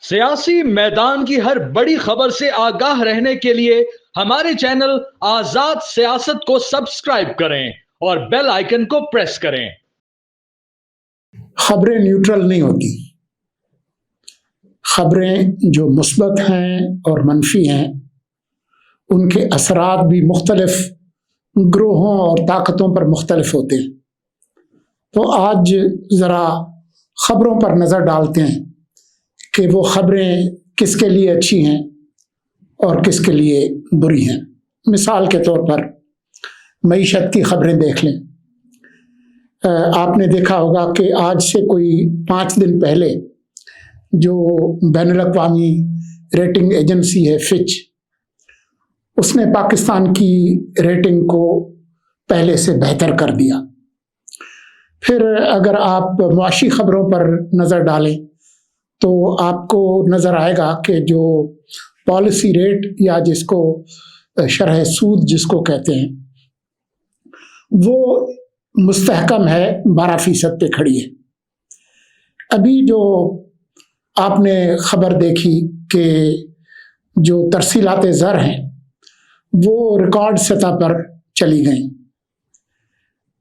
سیاسی میدان کی ہر بڑی خبر سے آگاہ رہنے کے لیے ہمارے چینل آزاد سیاست کو سبسکرائب کریں اور بیل آئیکن کو پریس کریں۔ خبریں نیوٹرل نہیں ہوتی، خبریں جو مثبت ہیں اور منفی ہیں ان کے اثرات بھی مختلف گروہوں اور طاقتوں پر مختلف ہوتے ہیں۔ تو آج ذرا خبروں پر نظر ڈالتے ہیں کہ وہ خبریں کس کے لیے اچھی ہیں اور کس کے لیے بری ہیں۔ مثال کے طور پر معیشت کی خبریں دیکھ لیں۔ آپ نے دیکھا ہوگا کہ آج سے کوئی 5 دن پہلے جو بین الاقوامی ریٹنگ ایجنسی ہے فچ، اس نے پاکستان کی ریٹنگ کو پہلے سے بہتر کر دیا۔ پھر اگر آپ معاشی خبروں پر نظر ڈالیں تو آپ کو نظر آئے گا کہ جو پالیسی ریٹ یا جس کو شرح سود جس کو کہتے ہیں وہ مستحکم ہے، 12% پہ کھڑی ہے۔ ابھی جو آپ نے خبر دیکھی کہ جو ترسیلات زر ہیں وہ ریکارڈ سطح پر چلی گئیں۔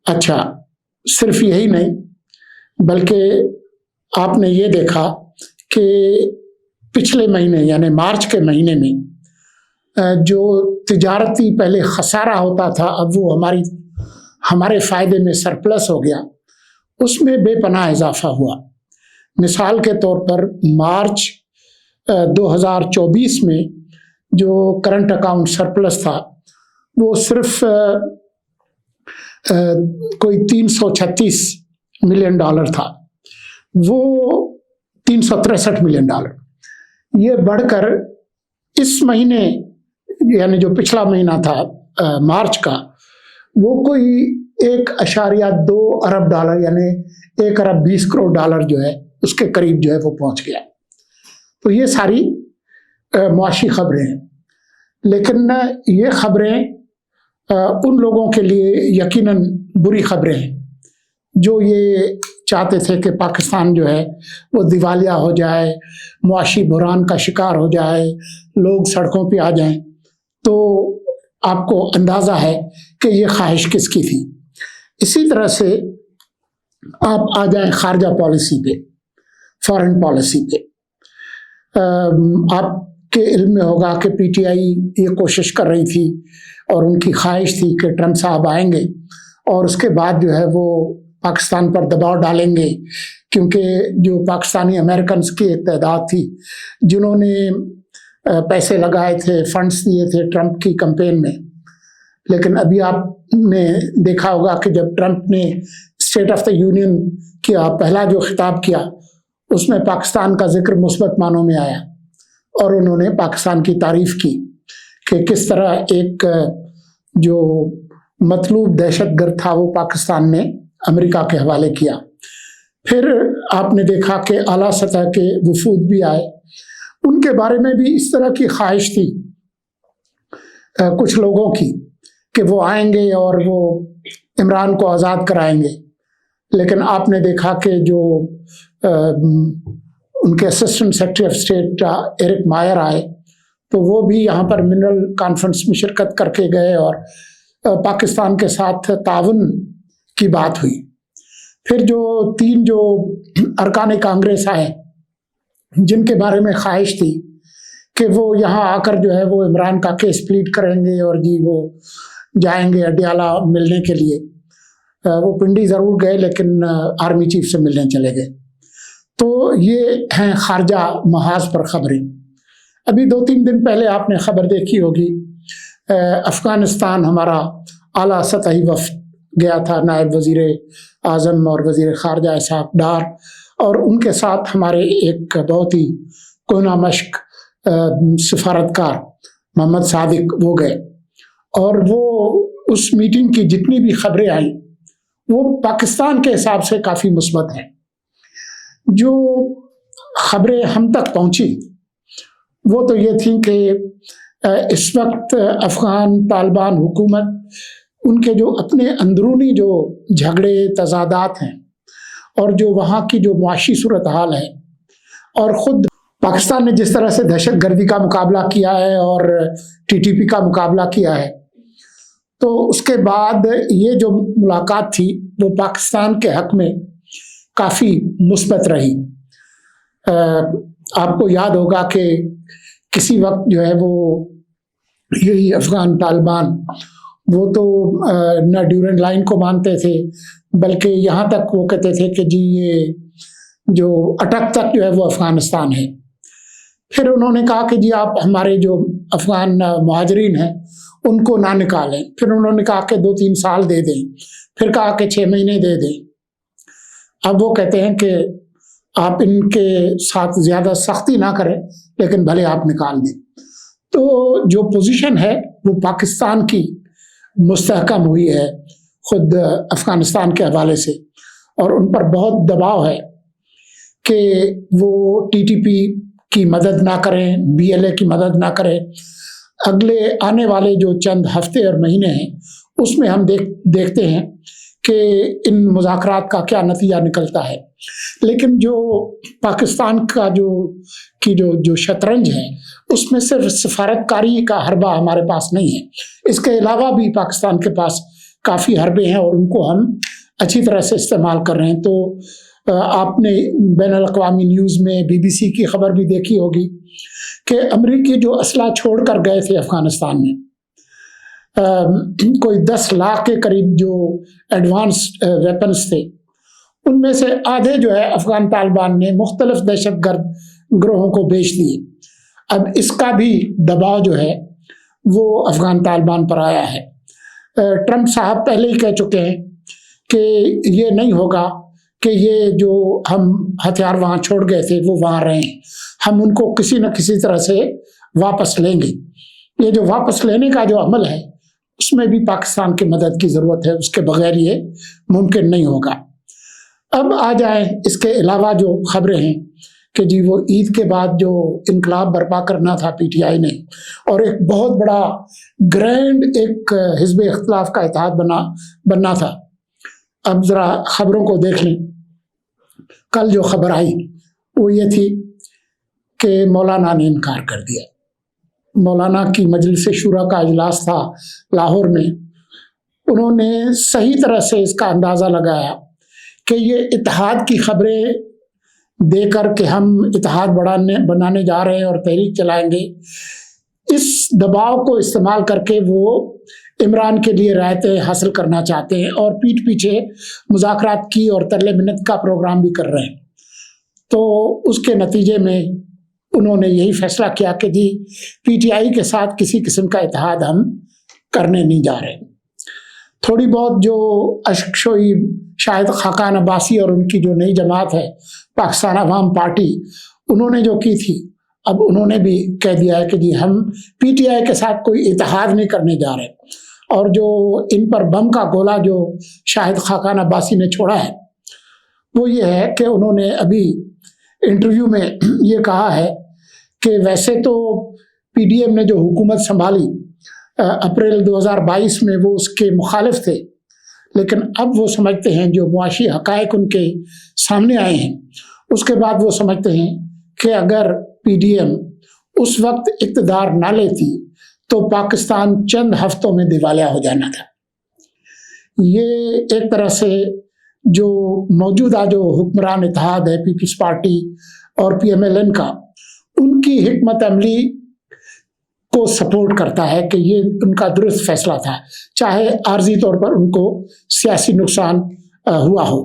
اچھا، صرف یہی نہیں بلکہ آپ نے یہ دیکھا کہ پچھلے مہینے یعنی مارچ کے مہینے میں جو تجارتی پہلے خسارہ ہوتا تھا اب وہ ہمارے فائدے میں سرپلس ہو گیا، اس میں بے پناہ اضافہ ہوا۔ مثال کے طور پر مارچ 2024 میں جو کرنٹ اکاؤنٹ سرپلس تھا وہ صرف کوئی $336 ملین تھا، وہ $363 ملین۔ یہ بڑھ کر اس مہینے یعنی جو پچھلا مہینہ تھا مارچ کا وہ کوئی $1.2 ارب یعنی $1.20 کروڑ جو ہے اس کے قریب جو ہے وہ پہنچ گیا۔ تو یہ ساری معاشی خبریں ہیں، لیکن یہ خبریں ان لوگوں کے لیے یقیناً بری خبریں ہیں جو یہ چاہتے تھے کہ پاکستان جو ہے وہ دیوالیہ ہو جائے، معاشی بحران کا شکار ہو جائے، لوگ سڑکوں پہ آ جائیں۔ تو آپ کو اندازہ ہے کہ یہ خواہش کس کی تھی۔ اسی طرح سے آپ آ جائیں خارجہ پالیسی پہ، فارن پالیسی پہ۔ آپ کے علم میں ہوگا کہ پی ٹی آئی یہ کوشش کر رہی تھی اور ان کی خواہش تھی کہ ٹرمپ صاحب آئیں گے اور اس کے بعد جو ہے وہ پاکستان پر دباؤ ڈالیں گے، کیونکہ جو پاکستانی امریکنز کی ایک تعداد تھی جنہوں نے پیسے لگائے تھے، فنڈز دیے تھے ٹرمپ کی کمپین میں۔ لیکن ابھی آپ نے دیکھا ہوگا کہ جب ٹرمپ نے اسٹیٹ آف دا یونین کیا، پہلا جو خطاب کیا اس میں پاکستان کا ذکر مثبت معنوں میں آیا اور انہوں نے پاکستان کی تعریف کی کہ کس طرح ایک جو مطلوب دہشت گرد تھا وہ پاکستان نے امریکہ کے حوالے کیا۔ پھر آپ نے دیکھا کہ اعلیٰ سطح کے وفود بھی آئے، ان کے بارے میں بھی اس طرح کی خواہش تھی کچھ لوگوں کی کہ وہ آئیں گے اور وہ عمران کو آزاد کرائیں گے۔ لیکن آپ نے دیکھا کہ جو ان کے assistant secretary of state Eric Meier آئے تو وہ بھی یہاں پر منرل کانفرنس میں شرکت کر کے گئے اور پاکستان کے ساتھ تعاون کی بات ہوئی۔ پھر جو 3 جو ارکان کانگریس آئے جن کے بارے میں خواہش تھی کہ وہ یہاں آ کر جو ہے وہ عمران کا کیس پلیڈ کریں گے اور وہ جائیں گے اڈیالہ ملنے کے لیے، وہ پنڈی ضرور گئے لیکن آرمی چیف سے ملنے چلے گئے۔ تو یہ ہیں خارجہ محاذ پر خبریں۔ ابھی 2-3 دن پہلے آپ نے خبر دیکھی ہوگی، افغانستان ہمارا اعلیٰ سطحی وفد گیا تھا، نائب وزیر اعظم اور وزیر خارجہ اسحاق ڈار، اور ان کے ساتھ ہمارے ایک بہت ہی کونا مشق سفارتکار محمد صادق وہ گئے، اور وہ اس میٹنگ کی جتنی بھی خبریں آئیں وہ پاکستان کے حساب سے کافی مثبت ہیں۔ جو خبریں ہم تک پہنچی وہ تو یہ تھیں کہ اس وقت افغان طالبان حکومت ان کے جو اپنے اندرونی جو جھگڑے تضادات ہیں اور جو وہاں کی جو معاشی صورتحال ہے اور خود پاکستان نے جس طرح سے دہشت گردی کا مقابلہ کیا ہے اور TTP کا مقابلہ کیا ہے، تو اس کے بعد یہ جو ملاقات تھی وہ پاکستان کے حق میں کافی مثبت رہی۔ آپ کو یاد ہوگا کہ کسی وقت جو ہے وہ یہی افغان طالبان وہ تو نہ ڈیورنڈ لائن کو مانتے تھے، بلکہ یہاں تک وہ کہتے تھے کہ جی یہ جو اٹک تک جو ہے وہ افغانستان ہے۔ پھر انہوں نے کہا کہ جی آپ ہمارے جو افغان مہاجرین ہیں ان کو نہ نکالیں، پھر انہوں نے کہا کہ 2-3 سال دے دیں، پھر کہا کہ 6 مہینے دے دیں۔ اب وہ کہتے ہیں کہ آپ ان کے ساتھ زیادہ سختی نہ کریں لیکن بھلے آپ نکال دیں۔ تو جو پوزیشن ہے وہ پاکستان کی مستحکم ہوئی ہے خود افغانستان کے حوالے سے، اور ان پر بہت دباؤ ہے کہ وہ TTP کی مدد نہ کریں، BLA کی مدد نہ کریں۔ اگلے آنے والے جو چند ہفتے اور مہینے ہیں اس میں ہم دیکھتے ہیں کہ ان مذاکرات کا کیا نتیجہ نکلتا ہے۔ لیکن جو پاکستان کا جو شطرنج ہے اس میں صرف سفارت کاری کا حربہ ہمارے پاس نہیں ہے، اس کے علاوہ بھی پاکستان کے پاس کافی حربے ہیں اور ان کو ہم اچھی طرح سے استعمال کر رہے ہیں۔ تو آپ نے بین الاقوامی نیوز میں BBC کی خبر بھی دیکھی ہوگی کہ امریکی جو اسلحہ چھوڑ کر گئے تھے افغانستان میں، کوئی 10 لاکھ کے قریب جو ایڈوانس ویپنز تھے، ان میں سے آدھے جو ہے افغان طالبان نے مختلف دہشت گرد گروہوں کو بیچ دیے۔ اب اس کا بھی دباؤ جو ہے وہ افغان طالبان پر آیا ہے۔ ٹرمپ صاحب پہلے ہی کہہ چکے ہیں کہ یہ نہیں ہوگا کہ یہ جو ہم ہتھیار وہاں چھوڑ گئے تھے وہ وہاں رہیں، ہم ان کو کسی نہ کسی طرح سے واپس لیں گے۔ یہ جو واپس لینے کا جو عمل ہے اس میں بھی پاکستان کی مدد کی ضرورت ہے، اس کے بغیر یہ ممکن نہیں ہوگا۔ اب آ جائیں اس کے علاوہ جو خبریں ہیں کہ جی وہ عید کے بعد جو انقلاب برپا کرنا تھا PTI نے، اور ایک بہت بڑا گرینڈ ایک حزب اختلاف کا اتحاد بننا تھا۔ اب ذرا خبروں کو دیکھ لیں۔ کل جو خبر آئی وہ یہ تھی کہ مولانا نے انکار کر دیا۔ مولانا کی مجلس شورا کا اجلاس تھا لاہور میں، انہوں نے صحیح طرح سے اس کا اندازہ لگایا کہ یہ اتحاد کی خبریں دے کر کہ ہم اتحاد بنانے جا رہے ہیں اور تحریک چلائیں گے، اس دباؤ کو استعمال کر کے وہ عمران کے لیے رعایتیں حاصل کرنا چاہتے ہیں اور پیٹھ پیچھے مذاکرات کی اور ترلے منت کا پروگرام بھی کر رہے ہیں۔ تو اس کے نتیجے میں انہوں نے یہی فیصلہ کیا کہ جی PTI کے ساتھ کسی قسم کا اتحاد ہم کرنے نہیں جا رہے۔ تھوڑی بہت جو اشک شوئی شاید خاقان عباسی اور ان کی جو نئی جماعت ہے پاکستان عوام پارٹی، انہوں نے جو کی تھی، اب انہوں نے بھی کہہ دیا ہے کہ جی ہم PTI کے ساتھ کوئی اتحاد نہیں کرنے جا رہے۔ اور جو ان پر بم کا گولہ جو شاہد خاقان عباسی نے چھوڑا ہے وہ یہ ہے کہ انہوں نے ابھی انٹرویو میں یہ کہا ہے کہ ویسے تو PDM نے جو حکومت سنبھالی اپریل 2022 میں وہ اس کے مخالف تھے، لیکن اب وہ سمجھتے ہیں جو معاشی حقائق ان کے سامنے آئے ہیں اس کے بعد وہ سمجھتے ہیں کہ اگر PDM اس وقت اقتدار نہ لیتی تو پاکستان چند ہفتوں میں دیوالیہ ہو جانا تھا۔ یہ ایک طرح سے جو موجودہ جو حکمران اتحاد ہے پیپلز پارٹی اور PMLN کا، ان کی حکمت عملی کو سپورٹ کرتا ہے کہ یہ ان کا درست فیصلہ تھا، چاہے عارضی طور پر ان کو سیاسی نقصان ہوا ہو۔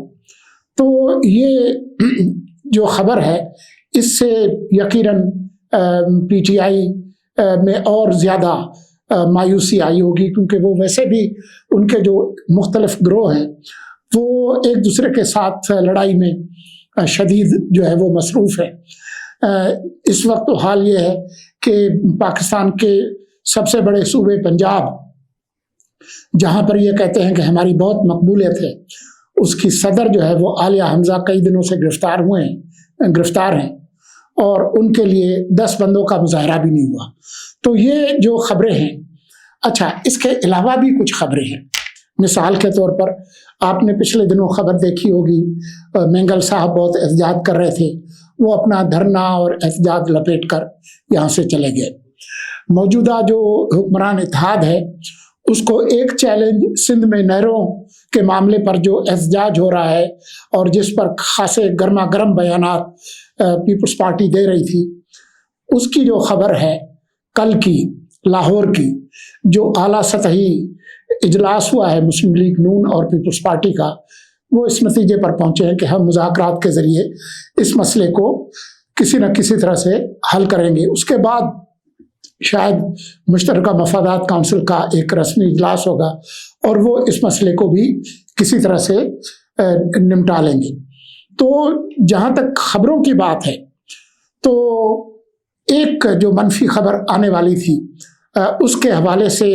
تو یہ جو خبر ہے اس سے یقیناً PTI میں اور زیادہ مایوسی آئی ہوگی، کیونکہ وہ ویسے بھی ان کے جو مختلف گروہ ہیں وہ ایک دوسرے کے ساتھ لڑائی میں شدید جو ہے وہ مصروف ہے۔ اس وقت تو حال یہ ہے کہ پاکستان کے سب سے بڑے صوبے پنجاب، جہاں پر یہ کہتے ہیں کہ ہماری بہت مقبولیت ہے، اس کی صدر جو ہے وہ عالیہ حمزہ کئی دنوں سے گرفتار ہیں اور ان کے لیے 10 بندوں کا مظاہرہ بھی نہیں ہوا۔ تو یہ جو خبریں ہیں، اچھا اس کے علاوہ بھی کچھ خبریں ہیں۔ مثال کے طور پر آپ نے پچھلے دنوں خبر دیکھی ہوگی، مینگل صاحب بہت احتجاج کر رہے تھے، وہ اپنا دھرنا اور احتجاج لپیٹ کر یہاں سے چلے گئے۔ موجودہ جو حکمران اتحاد ہے اس کو ایک چیلنج سندھ میں نہروں کے معاملے پر جو احتجاج ہو رہا ہے اور جس پر خاصے گرما گرم بیانات پیپلز پارٹی دے رہی تھی، اس کی جو خبر ہے کل کی لاہور کی جو اعلیٰ سطحی اجلاس ہوا ہے مسلم لیگ نون اور پیپلز پارٹی کا، وہ اس نتیجے پر پہنچے ہیں کہ ہم مذاکرات کے ذریعے اس مسئلے کو کسی نہ کسی طرح سے حل کریں گے۔ اس کے بعد شاید مشترکہ مفادات کونسل کا ایک رسمی اجلاس ہوگا اور وہ اس مسئلے کو بھی کسی طرح سے نمٹا لیں گے۔ تو جہاں تک خبروں کی بات ہے تو ایک جو منفی خبر آنے والی تھی اس کے حوالے سے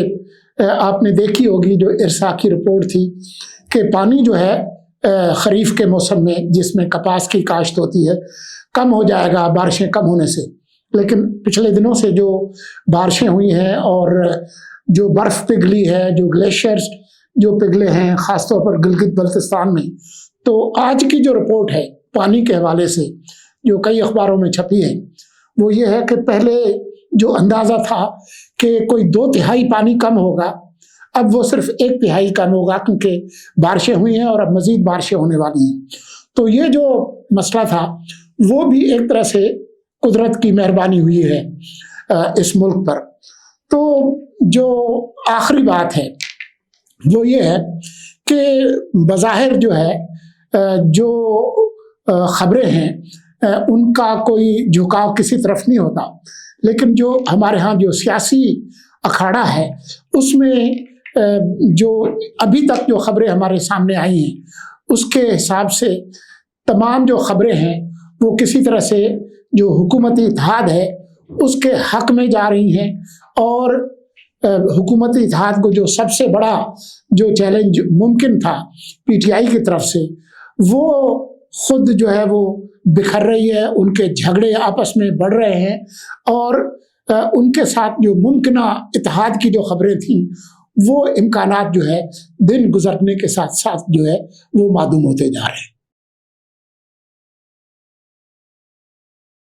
آپ نے دیکھی ہوگی، جو ارسا کی رپورٹ تھی کہ پانی جو ہے خریف کے موسم میں جس میں کپاس کی کاشت ہوتی ہے کم ہو جائے گا بارشیں کم ہونے سے، لیکن پچھلے دنوں سے جو بارشیں ہوئی ہیں اور جو برف پگھلی ہے، جو گلیشیئرز جو پگھلے ہیں خاص طور پر گلگت بلتستان میں، تو آج کی جو رپورٹ ہے پانی کے حوالے سے جو کئی اخباروں میں چھپی ہے وہ یہ ہے کہ پہلے جو اندازہ تھا کہ کوئی 2/3 پانی کم ہوگا، اب وہ صرف 1/3 کم ہوگا کیونکہ بارشیں ہوئی ہیں اور اب مزید بارشیں ہونے والی ہیں۔ تو یہ جو مسئلہ تھا وہ بھی ایک طرح سے قدرت کی مہربانی ہوئی ہے اس ملک پر۔ تو جو آخری بات ہے وہ یہ ہے کہ بظاہر جو ہے جو خبریں ہیں ان کا کوئی جھکاؤ کسی طرف نہیں ہوتا، لیکن جو ہمارے ہاں جو سیاسی اکھاڑا ہے اس میں جو ابھی تک جو خبریں ہمارے سامنے آئی ہیں اس کے حساب سے تمام جو خبریں ہیں وہ کسی طرح سے جو حکومتی اتحاد ہے اس کے حق میں جا رہی ہیں، اور حکومتی اتحاد کو جو سب سے بڑا جو چیلنج ممکن تھا پی ٹی آئی کی طرف سے، وہ خود جو ہے وہ بکھر رہی ہے، ان کے جھگڑے آپس میں بڑھ رہے ہیں، اور ان کے ساتھ جو ممکنہ اتحاد کی جو خبریں تھیں وہ امکانات جو ہے دن گزرنے کے ساتھ ساتھ جو ہے وہ معدوم ہوتے جا رہے ہیں۔